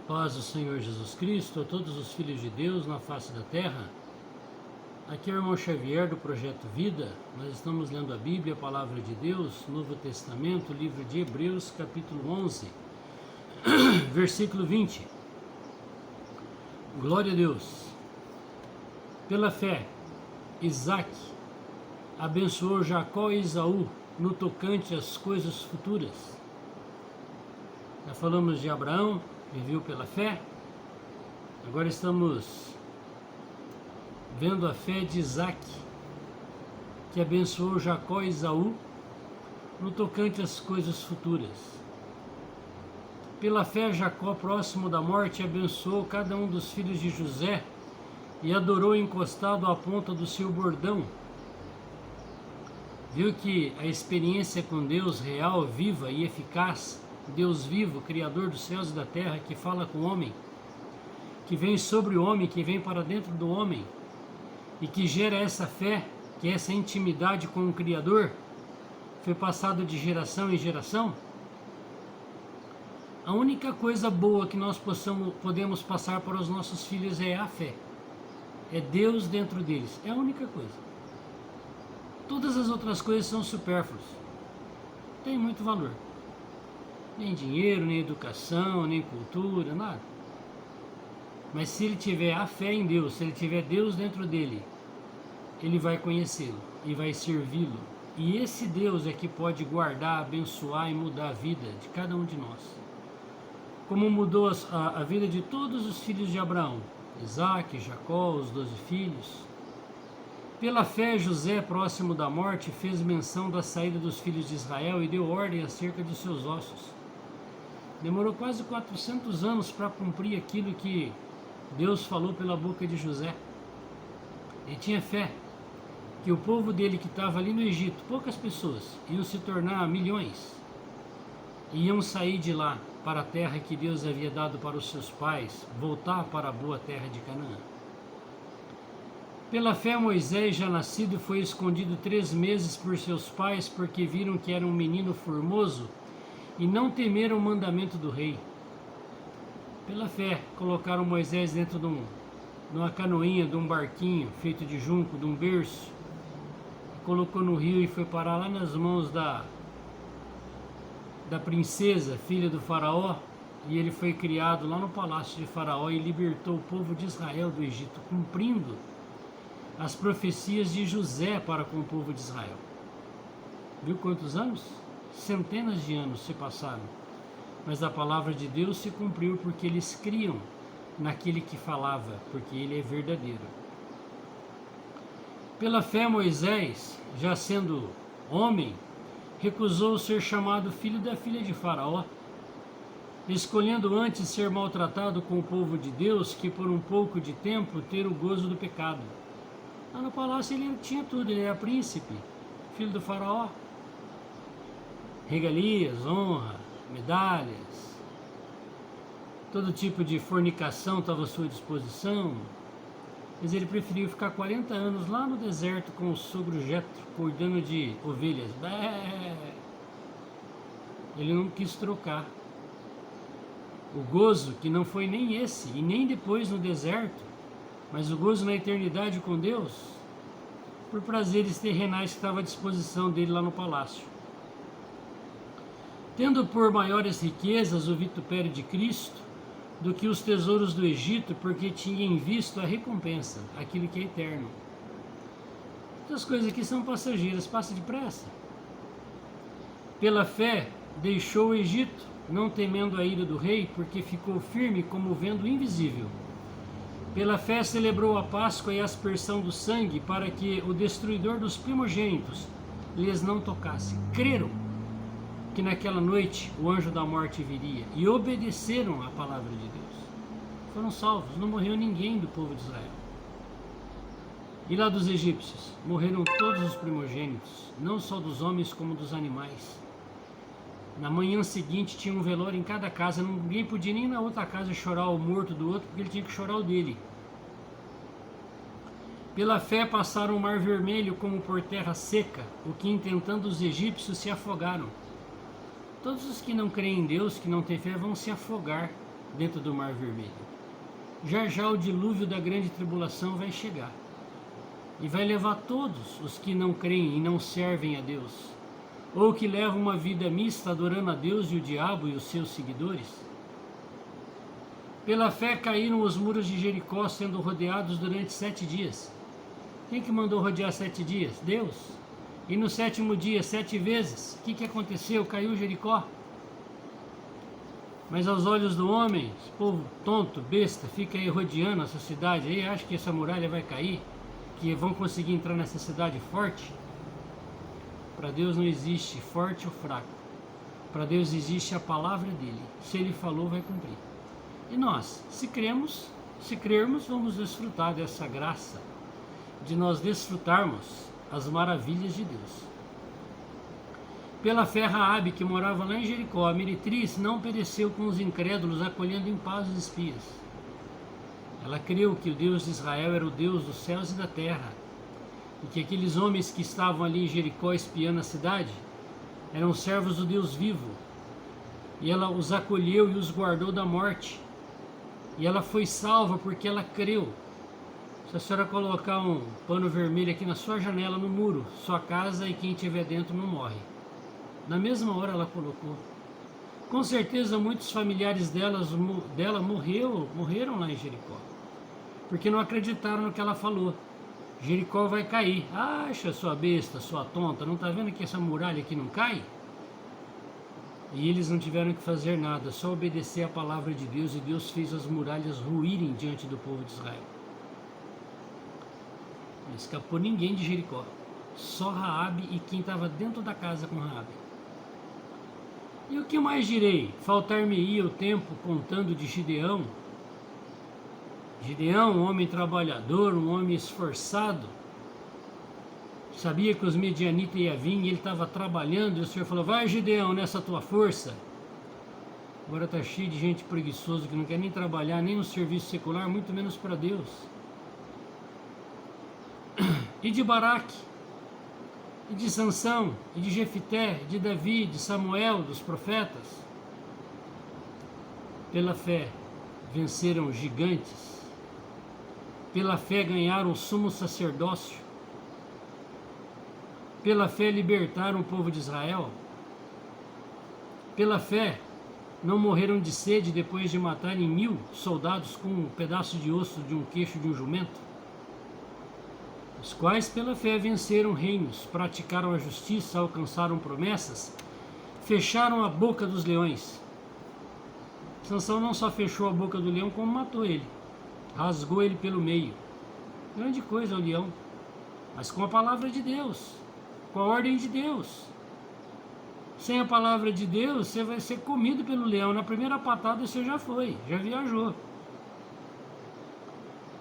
Paz do Senhor Jesus Cristo a todos os filhos de Deus na face da terra. Aqui é o irmão Xavier do Projeto Vida. Nós estamos lendo a Bíblia, a Palavra de Deus, Novo Testamento, livro de Hebreus, capítulo 11, versículo 20. Glória a Deus. Pela fé, Isaac abençoou Jacó e Esaú no tocante às coisas futuras. Já falamos de Abraão, viveu pela fé. Agora estamos vendo a fé de Isaac, que abençoou Jacó e Esaú no tocante às coisas futuras. Pela fé, Jacó, próximo da morte, abençoou cada um dos filhos de José e adorou encostado à ponta do seu bordão. Viu que a experiência com Deus real, viva e eficaz, Deus vivo, Criador dos céus e da terra, que fala com o homem, que vem sobre o homem, que vem para dentro do homem, e que gera essa fé, que essa intimidade com o Criador, foi passado de geração em geração. A única coisa boa que nós podemos passar para os nossos filhos é a fé. É Deus dentro deles, é a única coisa. Todas as outras coisas são supérfluas, tem muito valor. Nem dinheiro, nem educação, nem cultura, nada. Mas se ele tiver a fé em Deus, se ele tiver Deus dentro dele, ele vai conhecê-lo e vai servi-lo. E esse Deus é que pode guardar, abençoar e mudar a vida de cada um de nós. Como mudou a vida de todos os filhos de Abraão, Isaac, Jacó, os 12 filhos. Pela fé, José, próximo da morte, fez menção da saída dos filhos de Israel e deu ordem acerca de seus ossos. Demorou quase 400 anos para cumprir aquilo que Deus falou pela boca de José. Ele tinha fé que o povo dele que estava ali no Egito, poucas pessoas, iam se tornar milhões. Iam sair de lá para a terra que Deus havia dado para os seus pais, voltar para a boa terra de Canaã. Pela fé, Moisés, já nascido, foi escondido 3 meses por seus pais, porque viram que era um menino formoso e não temeram o mandamento do rei. Pela fé, colocaram Moisés dentro de uma canoinha, de um barquinho feito de junco, de um berço, colocou no rio e foi parar lá nas mãos da princesa, filha do faraó, e ele foi criado lá no palácio de faraó e libertou o povo de Israel do Egito, cumprindo as profecias de José para com o povo de Israel. Viu quantos anos? Centenas de anos se passaram, mas a palavra de Deus se cumpriu porque eles criam naquele que falava, porque ele é verdadeiro. Pela fé, Moisés, já sendo homem, recusou ser chamado filho da filha de Faraó, escolhendo antes ser maltratado com o povo de Deus que por um pouco de tempo ter o gozo do pecado. Lá no palácio ele tinha tudo, ele era príncipe, filho do Faraó. Regalias, honra, medalhas, todo tipo de fornicação estava à sua disposição, mas ele preferiu ficar 40 anos lá no deserto com o sogro Jetro, cuidando de ovelhas. Ele não quis trocar o gozo, que não foi nem esse, e nem depois no deserto, mas o gozo na eternidade com Deus, por prazeres terrenais que estavam à disposição dele lá no palácio. Tendo por maiores riquezas o vitupério de Cristo do que os tesouros do Egito, porque tinha em vista a recompensa, aquilo que é eterno. Essas coisas aqui são passageiras, passa depressa. Pela fé, deixou o Egito, não temendo a ira do rei, porque ficou firme como vendo invisível. Pela fé, celebrou a Páscoa e a aspersão do sangue, para que o destruidor dos primogênitos lhes não tocasse. Creram que naquela noite o anjo da morte viria e obedeceram à palavra de Deus. Foram salvos, não morreu ninguém do povo de Israel. E lá dos egípcios, morreram todos os primogênitos, não só dos homens como dos animais. Na manhã seguinte tinha um velório em cada casa, ninguém podia nem na outra casa chorar o morto do outro, porque ele tinha que chorar o dele. Pela fé passaram o mar vermelho como por terra seca, o que intentando os egípcios se afogaram. Todos os que não creem em Deus, que não têm fé, vão se afogar dentro do Mar Vermelho. Já já o dilúvio da grande tribulação vai chegar e vai levar todos os que não creem e não servem a Deus, ou que levam uma vida mista adorando a Deus e o diabo e os seus seguidores. Pela fé caíram os muros de Jericó, sendo rodeados durante 7 dias. Quem que mandou rodear 7 dias? Deus. E no 7º dia, 7 vezes, o que aconteceu? Caiu Jericó. Mas aos olhos do homem, esse povo tonto, besta, fica aí rodeando essa cidade aí, acha que essa muralha vai cair, que vão conseguir entrar nessa cidade forte. Para Deus não existe forte ou fraco. Para Deus existe a palavra dele. Se ele falou, vai cumprir. E nós, se crermos, vamos desfrutar dessa graça, de nós desfrutarmos as maravilhas de Deus. Pela fé, Raabe, que morava lá em Jericó, a meretriz, não pereceu com os incrédulos, acolhendo em paz os espias. Ela creu que o Deus de Israel era o Deus dos céus e da terra, e que aqueles homens que estavam ali em Jericó espiando a cidade eram servos do Deus vivo. E ela os acolheu e os guardou da morte. E ela foi salva porque ela creu. Se a senhora colocar um pano vermelho aqui na sua janela, no muro, sua casa e quem estiver dentro não morre. Na mesma hora ela colocou. Com certeza muitos familiares dela morreram lá em Jericó, porque não acreditaram no que ela falou. Jericó vai cair. Acha, sua besta, sua tonta, não está vendo que essa muralha aqui não cai? E eles não tiveram que fazer nada, só obedecer a palavra de Deus, e Deus fez as muralhas ruírem diante do povo de Israel. Não escapou ninguém de Jericó, só Raabe e quem estava dentro da casa com Raabe. E o que mais direi? Faltar-me-ia o tempo contando de Gideão. Gideão, um homem trabalhador, um homem esforçado, sabia que os medianitas iam vir e ele estava trabalhando, e o Senhor falou: vai, Gideão, nessa tua força. Agora está cheio de gente preguiçosa que não quer nem trabalhar, nem no serviço secular, muito menos para Deus. E de Baraque, e de Sansão, e de Jefité, de Davi, de Samuel, dos profetas. Pela fé venceram gigantes, pela fé ganharam o sumo sacerdócio, pela fé libertaram o povo de Israel, pela fé não morreram de sede depois de matarem 1000 soldados com um pedaço de osso de um queixo de um jumento, os quais pela fé venceram reinos, praticaram a justiça, alcançaram promessas, fecharam a boca dos leões. Sansão não só fechou a boca do leão, como matou ele, rasgou ele pelo meio. Grande coisa o leão, mas com a palavra de Deus, com a ordem de Deus. Sem a palavra de Deus, você vai ser comido pelo leão. Na primeira patada você já foi, já viajou.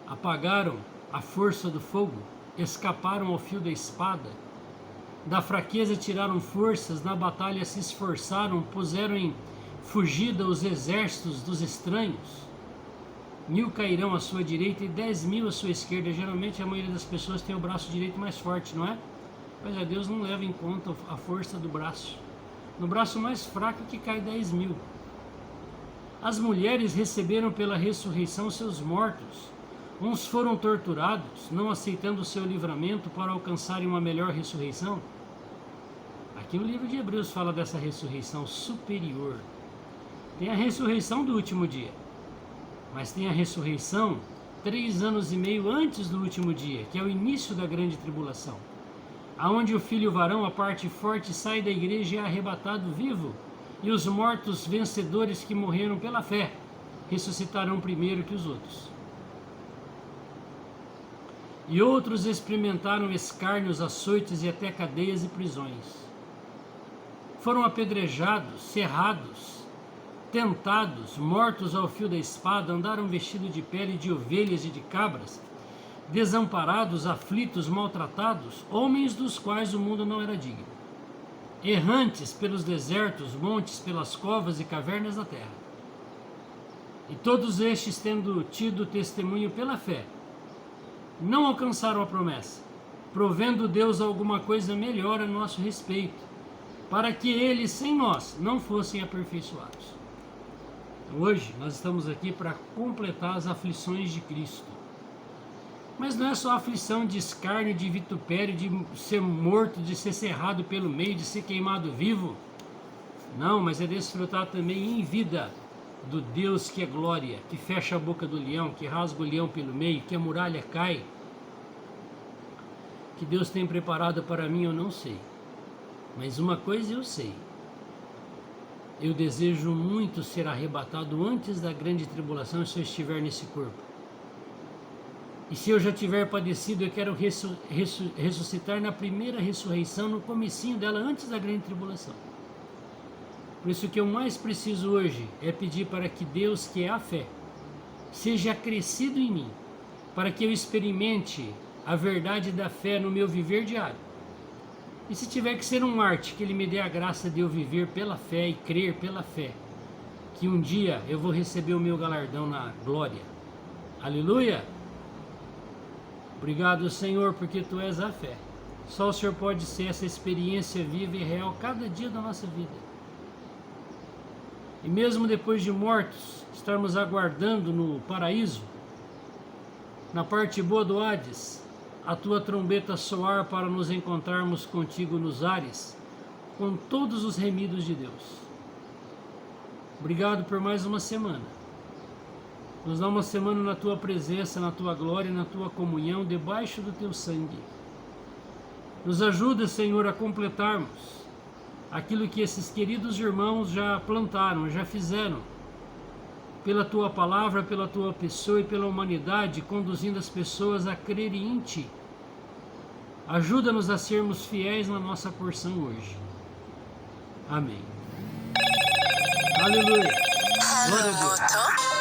Apagaram a força do fogo, escaparam ao fio da espada. Da fraqueza tiraram forças, na batalha se esforçaram, puseram em fugida os exércitos dos estranhos. 1000 cairão à sua direita e 10.000 à sua esquerda. Geralmente a maioria das pessoas tem o braço direito mais forte, não é? Mas a Deus não leva em conta a força do braço. No braço mais fraco que cai 10.000. As mulheres receberam pela ressurreição seus mortos. Uns foram torturados, não aceitando o seu livramento para alcançarem uma melhor ressurreição. Aqui no livro de Hebreus fala dessa ressurreição superior. Tem a ressurreição do último dia, mas tem a ressurreição 3 anos e meio antes do último dia, que é o início da grande tribulação, aonde o filho varão, a parte forte, sai da igreja e é arrebatado vivo, e os mortos vencedores que morreram pela fé ressuscitarão primeiro que os outros. E outros experimentaram escárnios, açoites e até cadeias e prisões. Foram apedrejados, serrados, tentados, mortos ao fio da espada, andaram vestidos de pele de ovelhas e de cabras, desamparados, aflitos, maltratados, homens dos quais o mundo não era digno, errantes pelos desertos, montes, pelas covas e cavernas da terra. E todos estes, tendo tido testemunho pela fé, não alcançaram a promessa, provendo Deus alguma coisa melhor a nosso respeito, para que eles, sem nós, não fossem aperfeiçoados. Hoje nós estamos aqui para completar as aflições de Cristo. Mas não é só aflição de escárnio, de vitupério, de ser morto, de ser cerrado pelo meio, de ser queimado vivo. Não, mas é desfrutar também em vida do Deus que é glória, que fecha a boca do leão, que rasga o leão pelo meio, que a muralha cai. Que Deus tem preparado para mim eu não sei. Mas uma coisa eu sei. Eu desejo muito ser arrebatado antes da grande tribulação se eu estiver nesse corpo. E se eu já tiver padecido, eu quero ressuscitar na primeira ressurreição, no comecinho dela, antes da grande tribulação. Por isso o que eu mais preciso hoje é pedir para que Deus, que é a fé, seja acrescido em mim, para que eu experimente a verdade da fé no meu viver diário. E se tiver que ser um Marte, que Ele me dê a graça de eu viver pela fé e crer pela fé, que um dia eu vou receber o meu galardão na glória. Aleluia! Obrigado, Senhor, porque Tu és a fé. Só o Senhor pode ser essa experiência viva e real cada dia da nossa vida. E mesmo depois de mortos, estarmos aguardando no paraíso, na parte boa do Hades, a Tua trombeta soar para nos encontrarmos contigo nos ares, com todos os remidos de Deus. Obrigado por mais uma semana. Nos dá uma semana na Tua presença, na Tua glória, na Tua comunhão, debaixo do Teu sangue. Nos ajuda, Senhor, a completarmos aquilo que esses queridos irmãos já plantaram, já fizeram, pela Tua palavra, pela Tua pessoa e pela humanidade, conduzindo as pessoas a crerem em Ti. Ajuda-nos a sermos fiéis na nossa porção hoje. Amém. Aleluia. Glória a Deus.